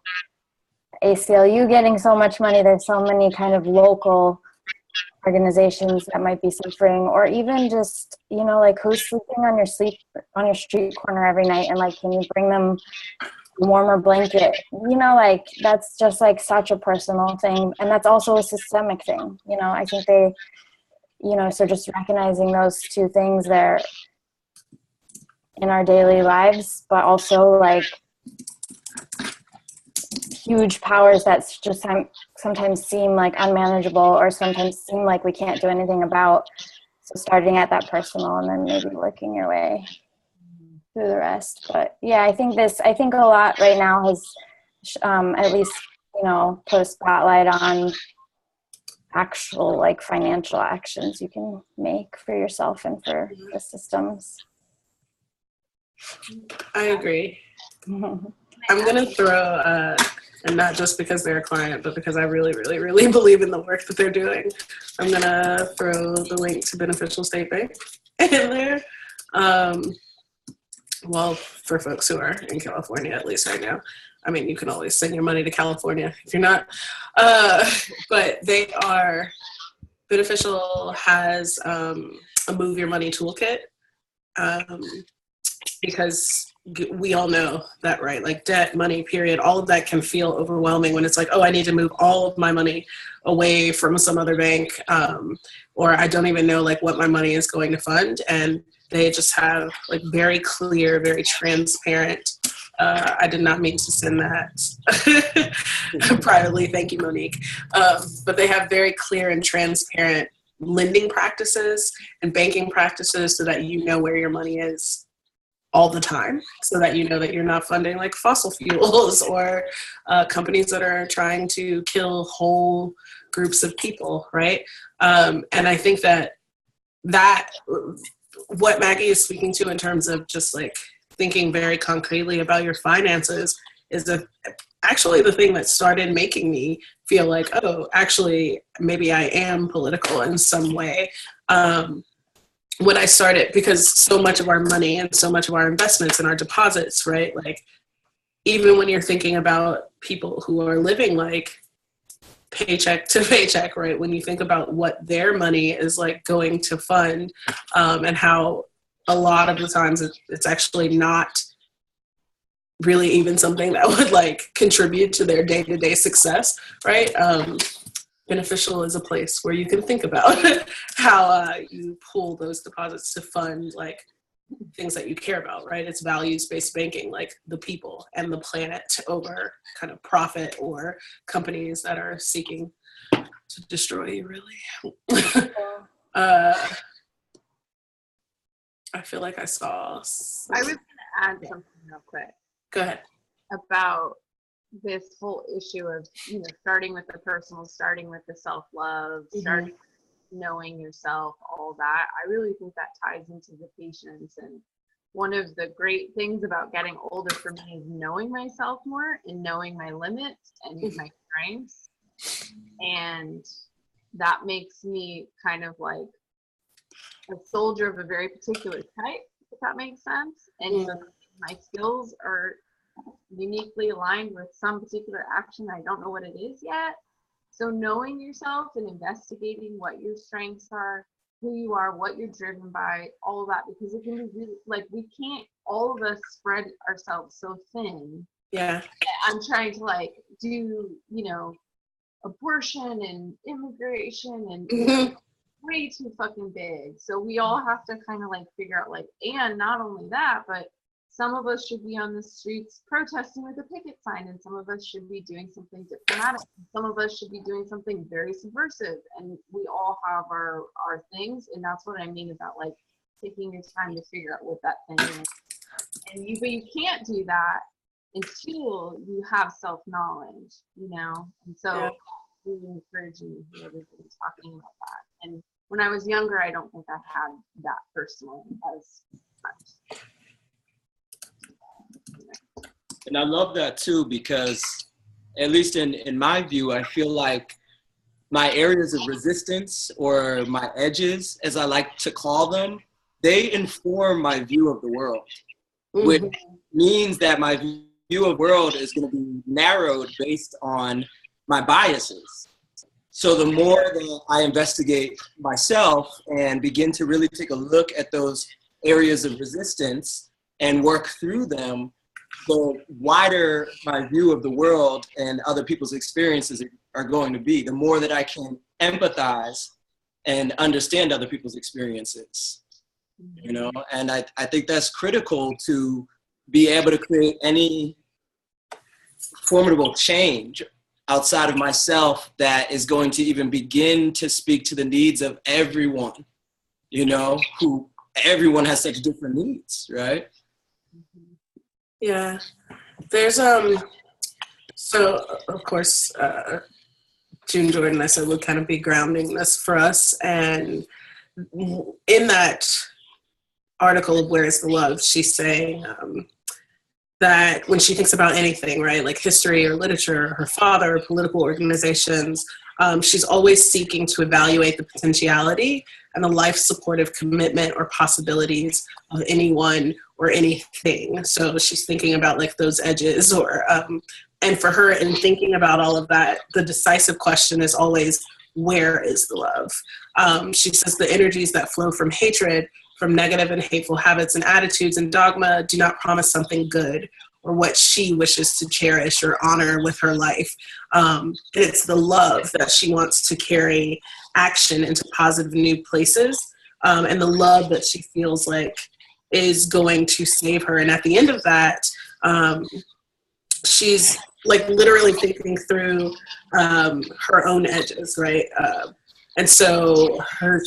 ACLU getting so much money, there's so many kind of local organizations that might be suffering, or even just, like who's sleeping on your street corner every night, and like, can you bring them a warmer blanket? Like that's just like such a personal thing, and that's also a systemic thing. I think they, so just recognizing those two things there in our daily lives, but also like huge powers that just sometimes seem like unmanageable, or sometimes seem like we can't do anything about. So starting at that personal, and then maybe working your way through the rest. But yeah, I think a lot right now has at least, put a spotlight on actual like financial actions you can make for yourself and for the systems. I agree. I'm going to throw, and not just because they're a client, but because I really, really, really believe in the work that they're doing, I'm going to throw the link to Beneficial State Bank in there. Well, for folks who are in California, at least right now. I mean, you can always send your money to California if you're not. But they are, Beneficial has a Move Your Money toolkit, because we all know that, right? Like debt, money, period, all of that can feel overwhelming when it's like, oh, I need to move all of my money away from some other bank, or I don't even know like what my money is going to fund. And they just have like very clear, very transparent, I did not mean to send that privately, thank you, Monique. But they have very clear and transparent lending practices and banking practices so that you know where your money is all the time, so that you know that you're not funding like fossil fuels or companies that are trying to kill whole groups of people, right? And I think that what Maggie is speaking to in terms of just like thinking very concretely about your finances is actually the thing that started making me feel like, oh, actually, maybe I am political in some way. When I started, because so much of our money and so much of our investments and our deposits, right? Like, even when you're thinking about people who are living like paycheck to paycheck, right? When you think about what their money is like going to fund, and how a lot of the times it's actually not really even something that would like contribute to their day-to-day success, right? Beneficial is a place where you can think about how you pull those deposits to fund like things that you care about, right? It's values-based banking, like the people and the planet over kind of profit or companies that are seeking to destroy you, really. I feel like I saw. I was going to add something real quick. Go ahead. About this whole issue of, you know, starting with the personal, starting with the self-love, starting with knowing yourself, all that. I really think that ties into the patience. And one of the great things about getting older for me is knowing myself more and knowing my limits and my strengths. And that makes me kind of like a soldier of a very particular type, if that makes sense. And so my skills are uniquely aligned with some particular action. I don't know what it is yet. So knowing yourself and investigating what your strengths are, who you are, what you're driven by, all of that, because it can be really, like, we can't, all of us spread ourselves so thin. Yeah. I'm trying to like do, you know, abortion and immigration and way too fucking big. So we all have to kind of like figure out like, and not only that, but some of us should be on the streets protesting with a picket sign, and some of us should be doing something diplomatic. Some of us should be doing something very subversive, and we all have our things, and that's what I mean about like taking your time to figure out what that thing is. But you can't do that until you have self-knowledge, you know. And so, really encouraging to hear everybody talking about that. And when I was younger, I don't think I had that personally as much. And I love that too, because at least in my view, I feel like my areas of resistance, or my edges, as I like to call them, they inform my view of the world, which means that my view of the world is going to be narrowed based on my biases. So the more that I investigate myself and begin to really take a look at those areas of resistance and work through them, the wider my view of the world and other people's experiences are going to be, the more that I can empathize and understand other people's experiences, you know? And I think that's critical to be able to create any formidable change outside of myself that is going to even begin to speak to the needs of everyone, you know, who everyone has such different needs, right? Yeah, there's so of course June Jordan, I said, would kind of be grounding this for us, and in that article of Where is the Love, she's saying that when she thinks about anything, right, like history or literature, or her father, or political organizations, she's always seeking to evaluate the potentiality and the life supportive commitment or possibilities of anyone or anything. So she's thinking about like those edges, or and for her, in thinking about all of that, the decisive question is always, where is the love? She says the energies that flow from hatred, from negative and hateful habits and attitudes and dogma, do not promise something good or what she wishes to cherish or honor with her life. It's the love that she wants to carry action into positive new places, and the love that she feels like is going to save her. And at the end of that, she's like literally thinking through her own edges, right? And so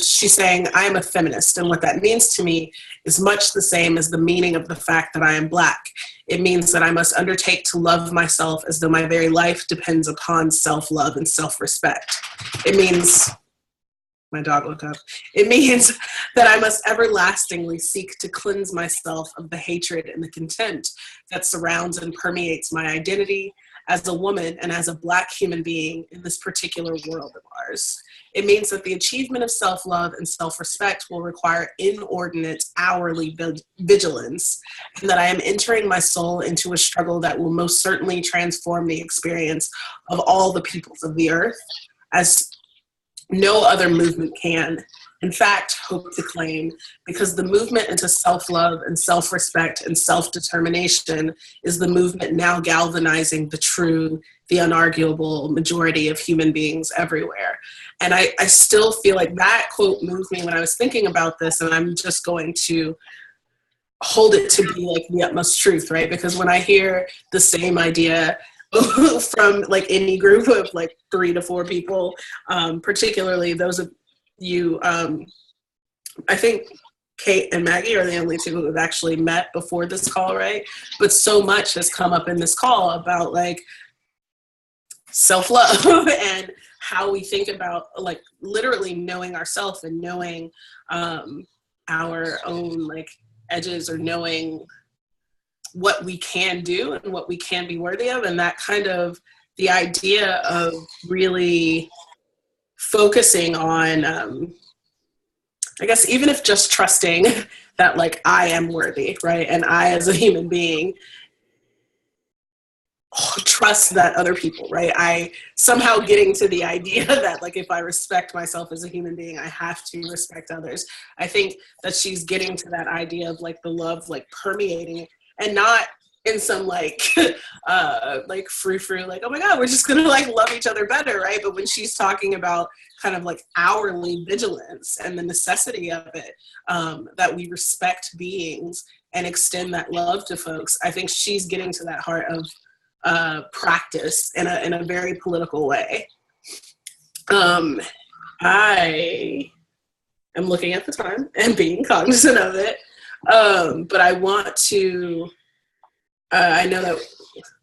she's saying, I am a feminist. And what that means to me is much the same as the meaning of the fact that I am Black. It means that I must undertake to love myself as though my very life depends upon self-love and self-respect. It means, my dog woke up. It means that I must everlastingly seek to cleanse myself of the hatred and the contempt that surrounds and permeates my identity as a woman and as a Black human being in this particular world of ours. It means that the achievement of self-love and self-respect will require inordinate hourly vigilance, and that I am entering my soul into a struggle that will most certainly transform the experience of all the peoples of the earth, as no other movement can. In fact, hope to claim, because the movement into self-love and self-respect and self-determination is the movement now galvanizing the true, the unarguable majority of human beings everywhere. And I still feel like that quote moved me when I was thinking about this, and I'm just going to hold it to be like the utmost truth, right? Because when I hear the same idea from like any group of like 3 to 4 people, particularly those of you, I think Kate and Maggie are the only 2 who have actually met before this call, right? But so much has come up in this call about like self-love and how we think about like literally knowing ourselves and knowing our own like edges, or knowing what we can do and what we can be worthy of. And that kind of the idea of really focusing on, I guess, even if just trusting that like I am worthy, right? And I as a human being trust that other people, right? I somehow getting to the idea that like if I respect myself as a human being, I have to respect others. I think that she's getting to that idea of like the love like permeating it, and not in some like frou-frou, like, oh my God, we're just gonna like love each other better, right? But when she's talking about kind of like hourly vigilance and the necessity of it, that we respect beings and extend that love to folks, I think she's getting to that heart of practice in a very political way. I am looking at the time and being cognizant of it, but I want to, I know that,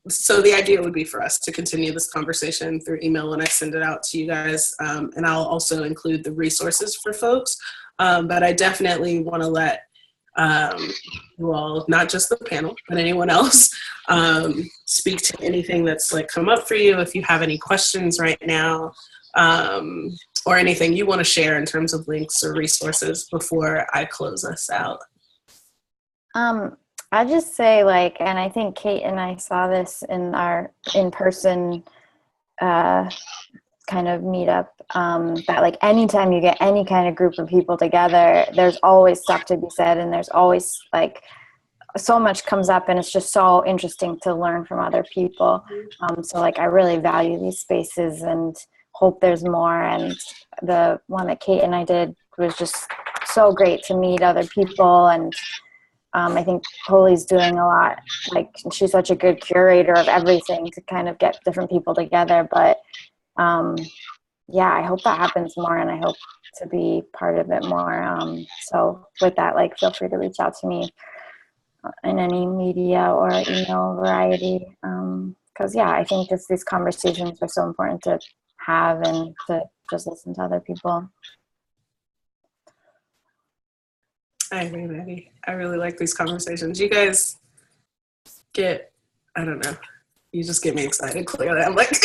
so the idea would be for us to continue this conversation through email when I send it out to you guys, and I'll also include the resources for folks, but I definitely want to let you all, not just the panel, but anyone else, speak to anything that's like come up for you. If you have any questions right now, or anything you want to share in terms of links or resources before I close us out. I just say like, and I think Kate and I saw this in our in-person kind of meetup, that like anytime you get any kind of group of people together, there's always stuff to be said, and there's always like so much comes up, and it's just so interesting to learn from other people. So like I really value these spaces and hope there's more. And the one that Kate and I did was just so great to meet other people. And I think khoLi's doing a lot, like she's such a good curator of everything to kind of get different people together. But yeah, I hope that happens more, and I hope to be part of it more. So with that, like feel free to reach out to me in any media or email variety. Because yeah, I think just these conversations are so important to have and to just listen to other people. I agree, Maggie. I really like these conversations. You guys get, I don't know, you just get me excited, clearly. I'm like...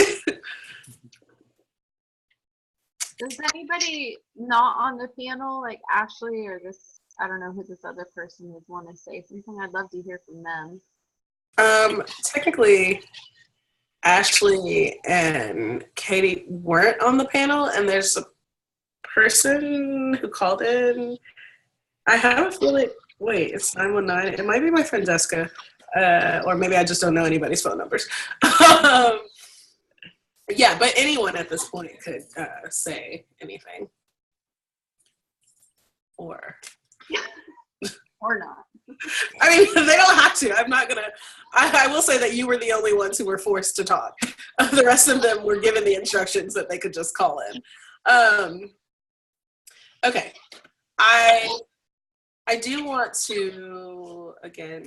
Does anybody not on the panel, like Ashley or this, I don't know who this other person would want to say something? I'd love to hear from them. Technically, Ashley and Katie weren't on the panel, and there's a person who called in. I have a feeling, wait, it's 919. It might be my friend Jessica, or maybe I just don't know anybody's phone numbers. Yeah, but anyone at this point could say anything. Or not. I mean, they don't have to. I'm not going to. I will say that you were the only ones who were forced to talk. The rest of them were given the instructions that they could just call in. Okay. I do want to, again,